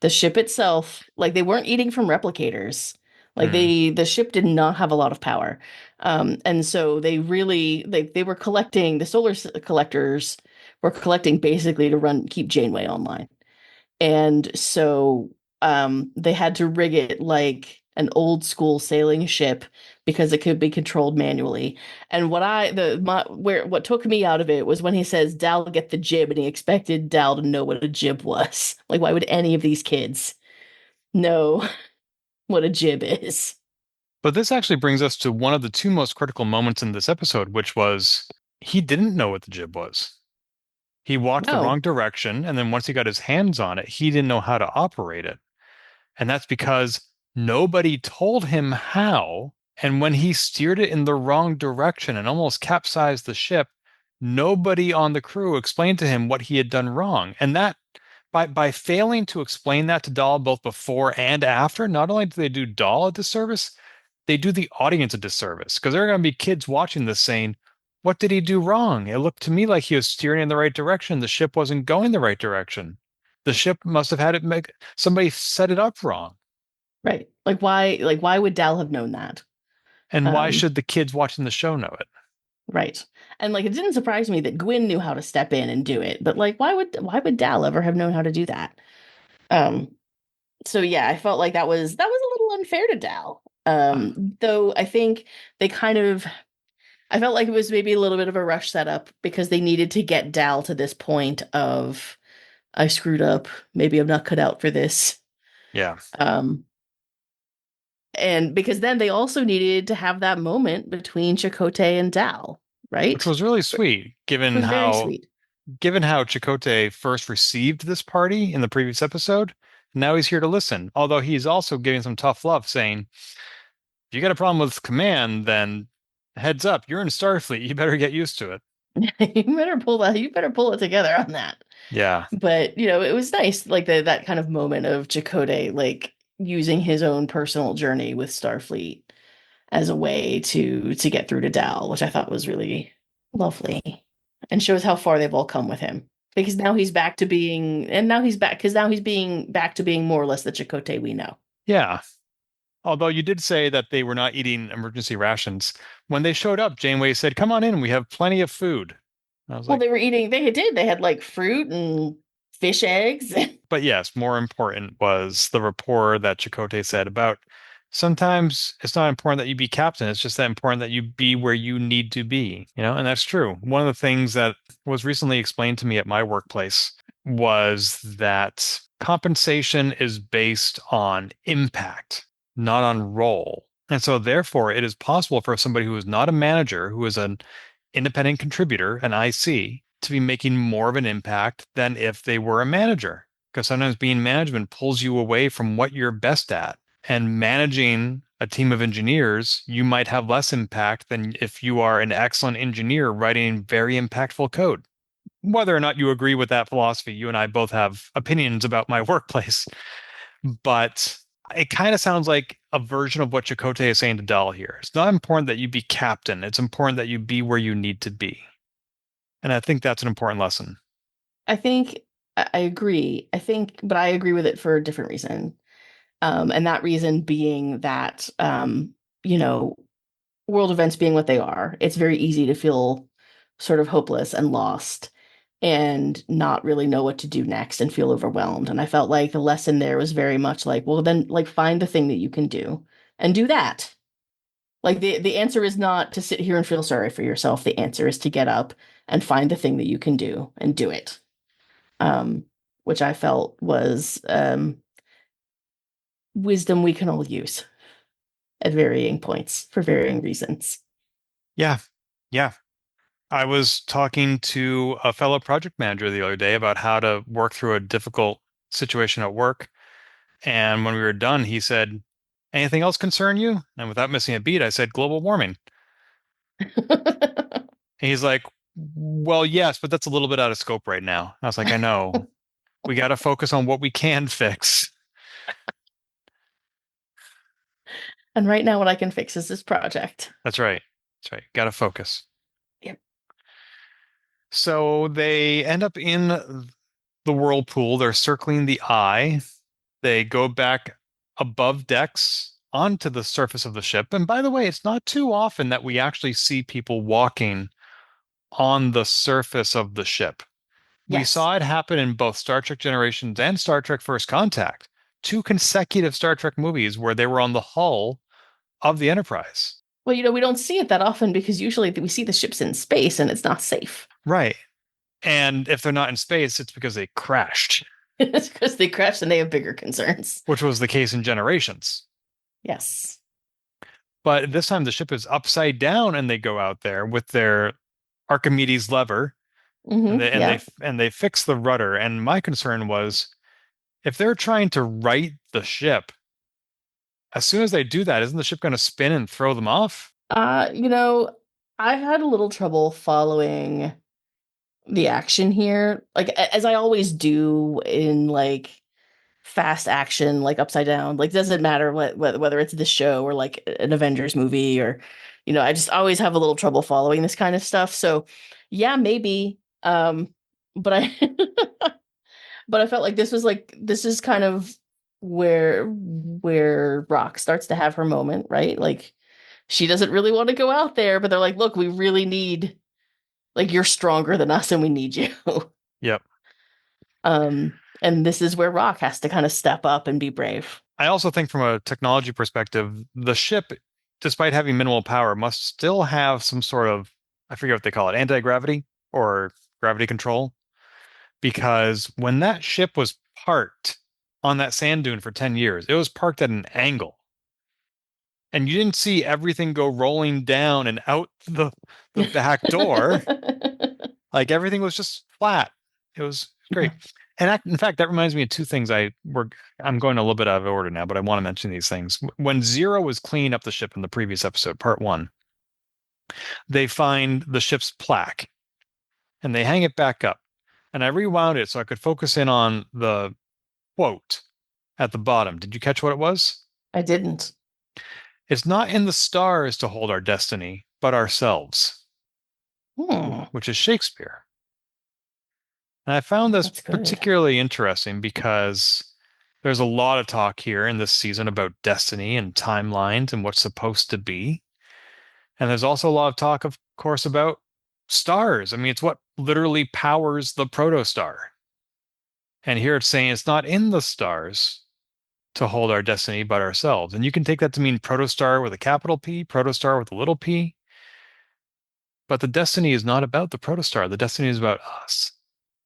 The ship itself, like they weren't eating from replicators. Like the ship did not have a lot of power. And so they really they were collecting the collectors were collecting basically to keep Janeway online. And so they had to rig it like an old school sailing ship because it could be controlled manually. And what took me out of it was when he says Dahl get the jib, and he expected Dahl to know what a jib was. Like, why would any of these kids know what a jib is? But this actually brings us to one of the 2 most critical moments in this episode, which was he didn't know what the jib was. He walked the No. wrong direction, and then once he got his hands on it, he didn't know how to operate it. And that's because nobody told him how. And when he steered it in the wrong direction and almost capsized the ship, nobody on the crew explained to him what he had done wrong. And that by failing to explain that to Dahl both before and after, not only do they do Dahl a disservice, they do the audience a disservice because there are going to be kids watching this saying, what did he do wrong? It looked to me like he was steering in the right direction. The ship wasn't going the right direction. The ship must have had somebody set it up wrong. Right. Why would Dahl have known that? And why should the kids watching the show know it? Right. And like it didn't surprise me that Gwyn knew how to step in and do it, but like why would Dahl ever have known how to do that? So yeah, I felt like that was a little unfair to Dahl. Though I think they I felt like it was maybe a little bit of a rush setup because they needed to get Dahl to this point of I screwed up, maybe I'm not cut out for this. Yeah. And because then they also needed to have that moment between Chakotay and Dahl, right? Which was really sweet, given It was very how sweet. Chakotay first received this party in the previous episode. Now he's here to listen. Although he's also giving some tough love, saying, if you got a problem with command, then heads up, you're in Starfleet. You better get used to it. You better pull that. You better pull it together on that. Yeah. But it was nice, like that kind of moment of Chakotay, like using his own personal journey with Starfleet as a way to get through to Dahl, which I thought was really lovely, and shows how far they've all come with him. Because now he's back to being, and now he's back because now he's being back to being more or less the Chakotay we know. Yeah. Although you did say that they were not eating emergency rations. When they showed up, Janeway said, come on in, we have plenty of food. I was Well, like, they were eating. They had like fruit and fish eggs. But yes, more important was the rapport that Chakotay said about sometimes it's not important that you be captain. It's just that important that you be where you need to be, and that's true. One of the things that was recently explained to me at my workplace was that compensation is based on impact, not on role. And so therefore it is possible for somebody who is not a manager, who is an independent contributor, an IC, to be making more of an impact than if they were a manager. Because sometimes being management pulls you away from what you're best at. And managing a team of engineers, you might have less impact than if you are an excellent engineer writing very impactful code. Whether or not you agree with that philosophy, you and I both have opinions about my workplace. But it kind of sounds like a version of what Chakotay is saying to Dahl here. It's not important that you be captain. It's important that you be where you need to be. And I think that's an important lesson. I think I agree. But I agree with it for a different reason. And that reason being that, world events being what they are, it's very easy to feel sort of hopeless and lost and not really know what to do next and feel overwhelmed. And I felt like the lesson there was very much like, well, then like find the thing that you can do and do that. Like the answer is not to sit here and feel sorry for yourself. The answer is to get up and find the thing that you can do and do it. Which I felt was wisdom we can all use at varying points for varying reasons. Yeah. Yeah. I was talking to a fellow project manager the other day about how to work through a difficult situation at work. And when we were done, he said, anything else concern you? And without missing a beat, I said, global warming. And he's like, well, yes, but that's a little bit out of scope right now. I was like, I know. We got to focus on what we can fix. And right now, what I can fix is this project. That's right. That's right. Got to focus. Yep. So they end up in the whirlpool. They're circling the eye. They go back above decks onto the surface of the ship. And by the way, it's not too often that we actually see people walking on the surface of the ship. We Yes. saw it happen in both Star Trek Generations and Star Trek First Contact, two consecutive Star Trek movies where they were on the hull of the Enterprise. Well, we don't see it that often because usually we see the ships in space and it's not safe. Right. And if they're not in space, it's because they crashed. It's because they crashed and they have bigger concerns. Which was the case in Generations. Yes. But this time the ship is upside down and they go out there with their Archimedes lever and they fix the rudder. And my concern was if they're trying to right the ship, as soon as they do that, isn't the ship going to spin and throw them off? I've had a little trouble following the action here, like as I always do in like fast action, like upside down. Like doesn't matter whether it's this show or like an Avengers movie or, I just always have a little trouble following this kind of stuff. So, yeah, maybe. But I but I felt like this is kind of where Rock starts to have her moment, right? Like she doesn't really want to go out there, but they're like, look, we really need, like, you're stronger than us and we need you. Yep. And this is where Rock has to kind of step up and be brave. I also think from a technology perspective, the ship, despite having minimal power, must still have some sort of, I forget what they call it, anti-gravity or gravity control. Because when that ship was parked on that sand dune for 10 years, it was parked at an angle. And you didn't see everything go rolling down and out the back door. Like everything was just flat. It was great. And in fact, that reminds me of two things. I'm going a little bit out of order now, but I want to mention these things. When Zero was cleaning up the ship in the previous episode, part 1, they find the ship's plaque and they hang it back up. And I rewound it so I could focus in on the quote at the bottom. Did you catch what it was? I didn't. It's not in the stars to hold our destiny, but ourselves, which is Shakespeare. And I found this particularly interesting because there's a lot of talk here in this season about destiny and timelines and what's supposed to be. And there's also a lot of talk, of course, about stars. I mean, it's what literally powers the Protostar. And here it's saying it's not in the stars to hold our destiny, but ourselves. And you can take that to mean protostar with a capital P, protostar with a little p. But the destiny is not about the protostar. The destiny is about us,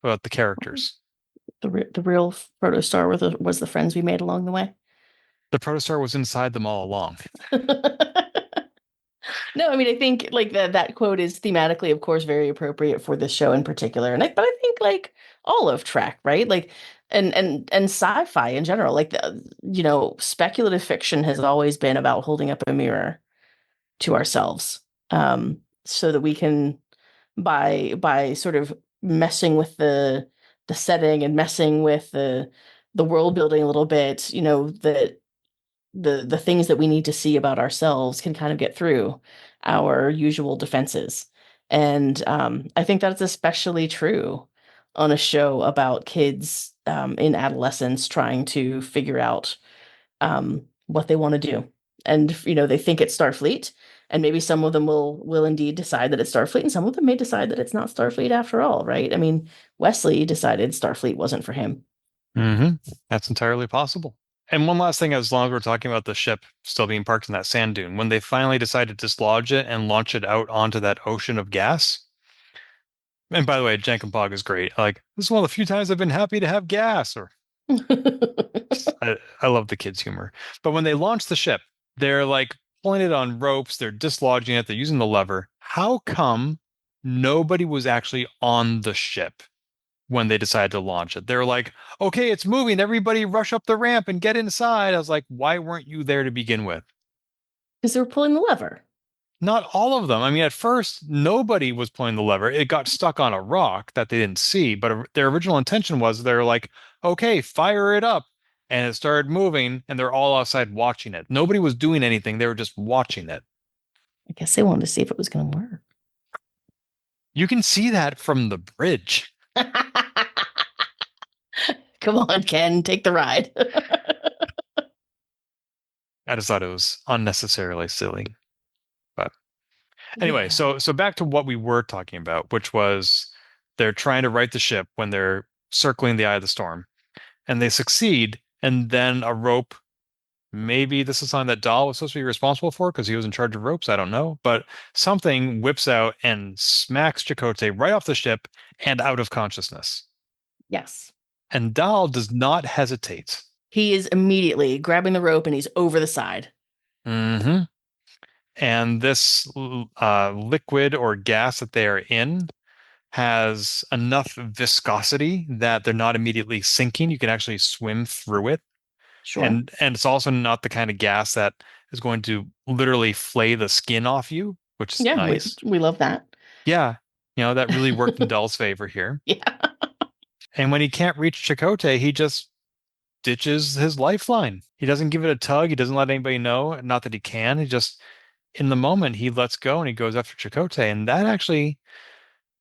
about the characters. The real Protostar was the friends we made along the way. The protostar was inside them all along. No, I mean, I think like that quote is thematically, of course, very appropriate for this show in particular, but I think like all of Trek, right? Like, and sci-fi in general, like speculative fiction has always been about holding up a mirror to ourselves, so that we can, by sort of messing with the setting and messing with the world building a little bit, that the things that we need to see about ourselves can kind of get through our usual defenses. And I think that's especially true on a show about kids in adolescence trying to figure out what they want to do. And they think it's Starfleet, and maybe some of them will indeed decide that it's Starfleet, and some of them may decide that it's not Starfleet after all, right? I mean, Wesley decided Starfleet wasn't for him. Mm-hmm. That's entirely possible. And one last thing, as long as we're talking about the ship still being parked in that sand dune, when they finally decide to dislodge it and launch it out onto that ocean of gas. And by the way, Jankum is great. Like, this is one of the few times I've been happy to have gas. Or I love the kids' humor. But when they launch the ship, they're like pulling it on ropes, they're dislodging it, they're using the lever. How come nobody was actually on the ship when they decided to launch it? They're like, okay, it's moving. Everybody rush up the ramp and get inside. I was like, why weren't you there to begin with? Because they were pulling the lever. Not all of them. I mean, at first, nobody was pulling the lever. It got stuck on a rock that they didn't see, but their original intention was they're like, okay, fire it up. And it started moving, and they're all outside watching it. Nobody was doing anything. They were just watching it. I guess they wanted to see if it was going to work. You can see that from the bridge. Come on, Ken, take the ride. I just thought it was unnecessarily silly. But anyway, Yeah. so back to what we were talking about, which was they're trying to right the ship when they're circling the eye of the storm, and they succeed, and then a rope. Maybe this is something that Dahl was supposed to be responsible for because he was in charge of ropes. I don't know. But something whips out and smacks Chakotay right off the ship and out of consciousness. Yes. And Dahl does not hesitate. He is immediately grabbing the rope and he's over the side. Mm-hmm. And this liquid or gas that they are in has enough viscosity that they're not immediately sinking. You can actually swim through it. Sure. And it's also not the kind of gas that is going to literally flay the skin off you, which is Yeah, nice. we love that. Yeah, that really worked in Dahl's favor here. Yeah. And when he can't reach Chakotay, he just ditches his lifeline. He doesn't give it a tug. He doesn't let anybody know. Not that he can. He just, in the moment, he lets go and he goes after Chakotay. And that actually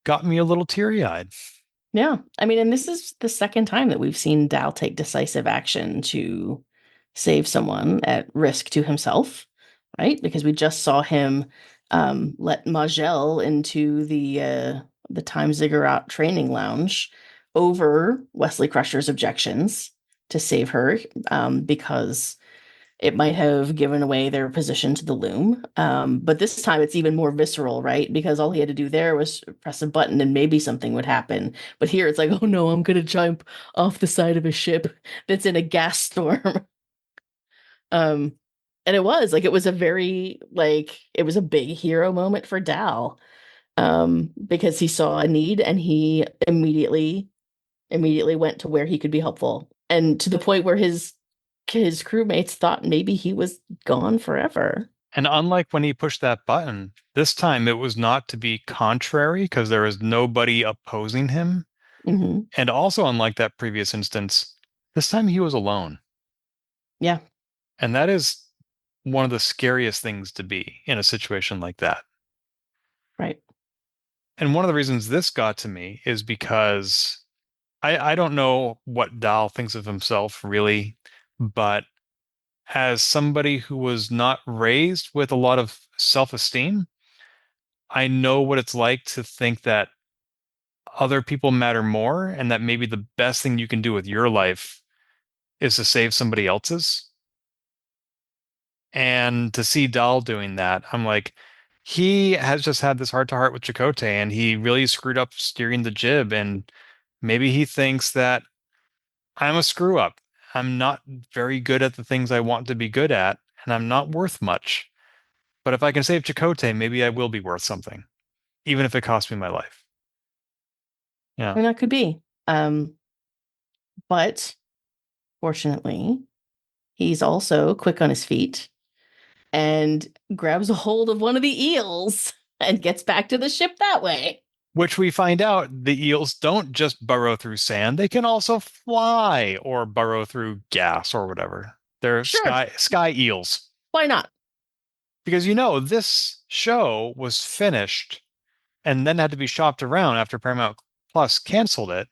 got me a little teary-eyed. Yeah. I mean, and this is the second time that we've seen Dahl take decisive action to save someone at risk to himself, right? Because we just saw him let Majel into the Time Ziggurat training lounge over Wesley Crusher's objections to save her, because it might have given away their position to the loom. But this time it's even more visceral, right? Because all he had to do there was press a button and maybe something would happen. But here it's like, oh no, I'm going to jump off the side of a ship that's in a gas storm. And it was like, it was a very, like, it was a big hero moment for Dahl, because he saw a need and he immediately went to where he could be helpful. And to the point where his crewmates thought maybe he was gone forever. And unlike when he pushed that button, this time it was not to be contrary because there was nobody opposing him. Mm-hmm. And also, unlike that previous instance, this time he was alone. Yeah. And that is one of the scariest things to be in a situation like that. Right. And one of the reasons this got to me is because I don't know what Dahl thinks of himself really, but as somebody who was not raised with a lot of self-esteem, I know what it's like to think that other people matter more and that maybe the best thing you can do with your life is to save somebody else's. And to see Dahl doing that, I'm like, he has just had this heart to heart with Chakotay and he really screwed up steering the jib. And maybe he thinks that I'm a screw up. I'm not very good at the things I want to be good at, and I'm not worth much. But if I can save Chakotay, maybe I will be worth something, even if it costs me my life. Yeah. And that could be. But fortunately, he's also quick on his feet and grabs a hold of one of the eels and gets back to the ship that way. Which we find out the eels don't just burrow through sand, they can also fly or burrow through gas or whatever. They're Sure. sky eels. Why not? Because this show was finished and then had to be shopped around after Paramount Plus canceled it,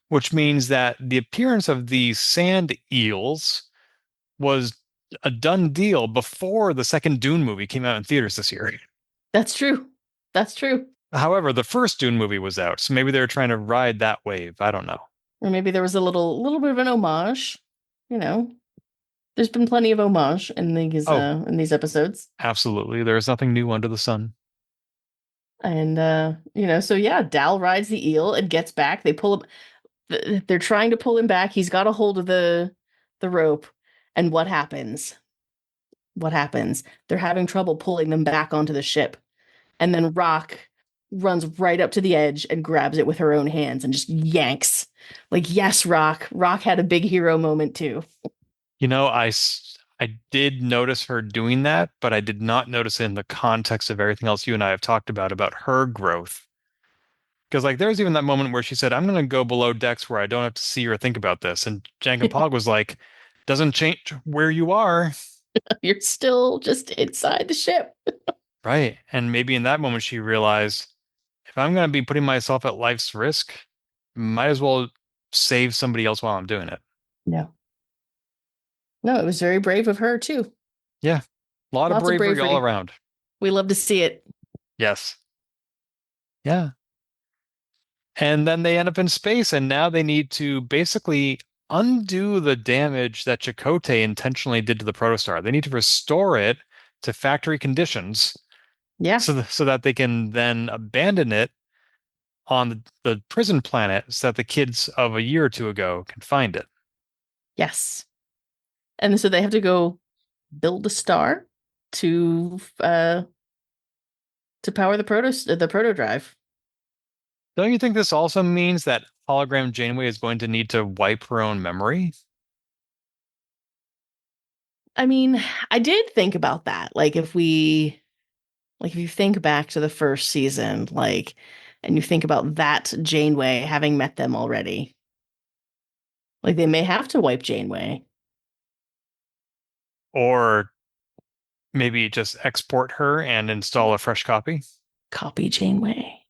which means that the appearance of these sand eels was a done deal before the second Dune movie came out in theaters this year. That's true. That's true. However, the first Dune movie was out, so maybe they were trying to ride that wave. I don't know. Or maybe there was a little bit of an homage. You know, there's been plenty of homage in these episodes. Absolutely. There's nothing new under the sun. And so yeah, Dahl rides the eel and gets back. They pull him. They're trying to pull him back. He's got a hold of the rope. And what happens? What happens? They're having trouble pulling them back onto the ship. And then Rock runs right up to the edge and grabs it with her own hands and just yanks. Like, yes, Rock. Rock had a big hero moment too. I did notice her doing that, but I did not notice it in the context of everything else you and I have talked about her growth. Because like there's even that moment where she said, "I'm going to go below decks where I don't have to see or think about this," and Jank Pog was like, "Doesn't change where you are." You're still just inside the ship. Right. And maybe in that moment she realized, if I'm going to be putting myself at life's risk, might as well save somebody else while I'm doing it. Yeah. No, it was very brave of her too. Yeah. A lot of Lots of bravery bravery. all around. We love to see it. Yes. Yeah. And then they end up in space, and now they need to basically undo the damage that Chakotay intentionally did to the Protostar. They need to restore it to factory conditions Yeah. so that they can then abandon it on the prison planet so that the kids of a year or two ago can find it. Yes. And so they have to go build a star to power the proto drive. Don't you think this also means that hologram Janeway is going to need to wipe her own memory? I mean, I did think about that. Like if you think back to the first season, and you think about that Janeway having met them already, like they may have to wipe Janeway. Or maybe just export her and install a fresh copy? Copy Janeway.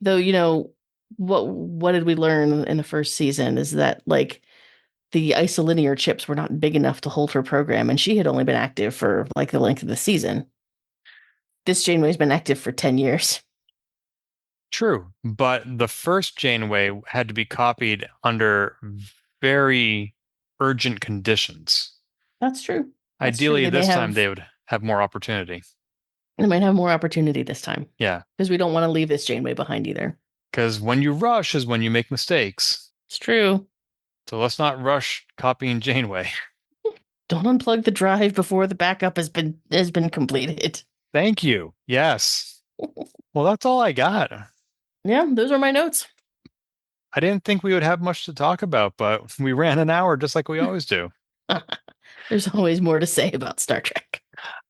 Though, what did we learn in the first season is that the isolinear chips were not big enough to hold her program, and she had only been active for the length of the season. This Janeway's been active for 10 years. True, but the first Janeway had to be copied under very urgent conditions. That's true. Ideally, this time they would have more opportunity. They might have more opportunity this time. Yeah. Because we don't want to leave this Janeway behind either. Because when you rush is when you make mistakes. It's true. So let's not rush copying Janeway. Don't unplug the drive before the backup has been completed. Thank you. Yes. Well, that's all I got. Yeah, those are my notes. I didn't think we would have much to talk about, but we ran an hour just like we always do. There's always more to say about Star Trek.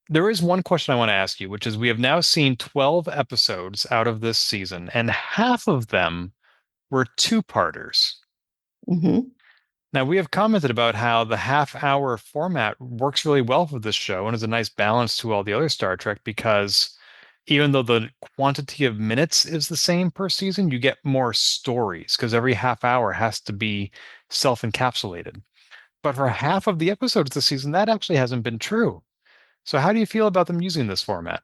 There is one question I want to ask you, which is we have now seen 12 episodes out of this season, and half of them were two-parters. Mm-hmm. Now, we have commented about how the half-hour format works really well for this show and is a nice balance to all the other Star Trek because even though the quantity of minutes is the same per season, you get more stories because every half hour has to be self-encapsulated. But for half of the episodes this season, that actually hasn't been true. So how do you feel about them using this format?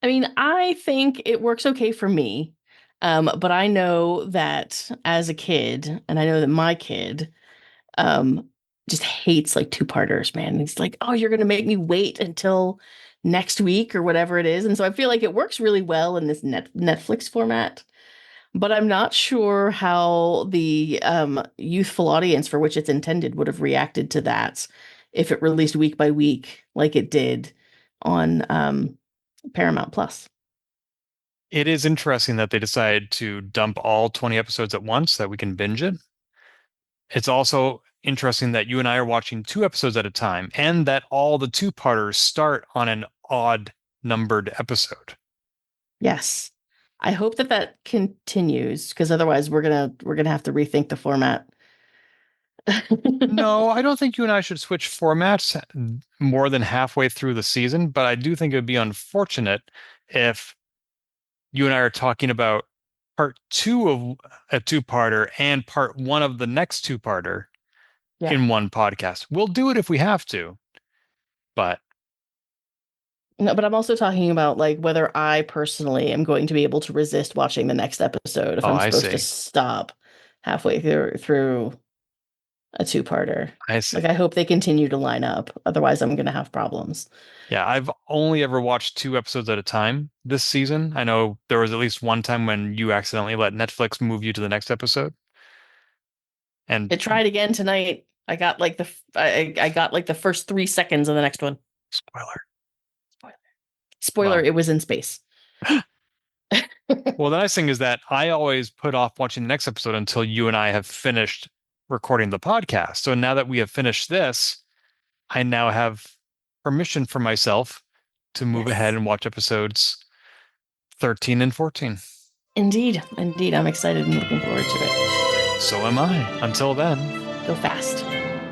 I mean, I think it works okay for me. But I know that as a kid, and I know that my kid just hates like two-parters, man. He's like, oh, you're gonna make me wait until next week or whatever it is. And so I feel like it works really well in this Netflix format. But I'm not sure how the youthful audience for which it's intended would have reacted to that if it released week by week like it did on Paramount Plus. It is interesting that they decided to dump all 20 episodes at once so that we can binge it. It's also interesting that you and I are watching 2 episodes at a time and that all the two-parters start on an odd numbered episode. Yes. I hope that that continues because otherwise we're gonna have to rethink the format. No, I don't think you and I should switch formats more than halfway through the season, but I do think it would be unfortunate if you and I are talking about part 2 of a two-parter and part 1 of the next two-parter Yeah. in one podcast. We'll do it if we have to, but No, but I'm also talking about like whether I personally am going to be able to resist watching the next episode if oh, I'm I supposed to see. stop halfway through a two-parter. I see. Like I hope they continue to line up. Otherwise, I'm going to have problems. Yeah, I've only ever watched 2 episodes at a time this season. I know there was at least one time when you accidentally let Netflix move you to the next episode. And I tried again tonight. I got like I got like the first 3 seconds of the next one. spoiler. Spoiler, Well. it was in space. Well, the nice thing is that I always put off watching the next episode until you and I have finished recording the podcast. So now that we have finished this, I now have permission for myself to move Yes. ahead and watch episodes 13 and 14. Indeed. I'm excited and looking forward to it. So am I. Until then. Go fast.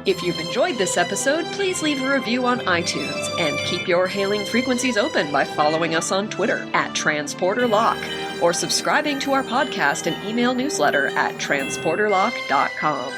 If you've enjoyed this episode, please leave a review on iTunes and keep your hailing frequencies open by following us on Twitter @TransporterLock or subscribing to our podcast and email newsletter at transporterlock.com.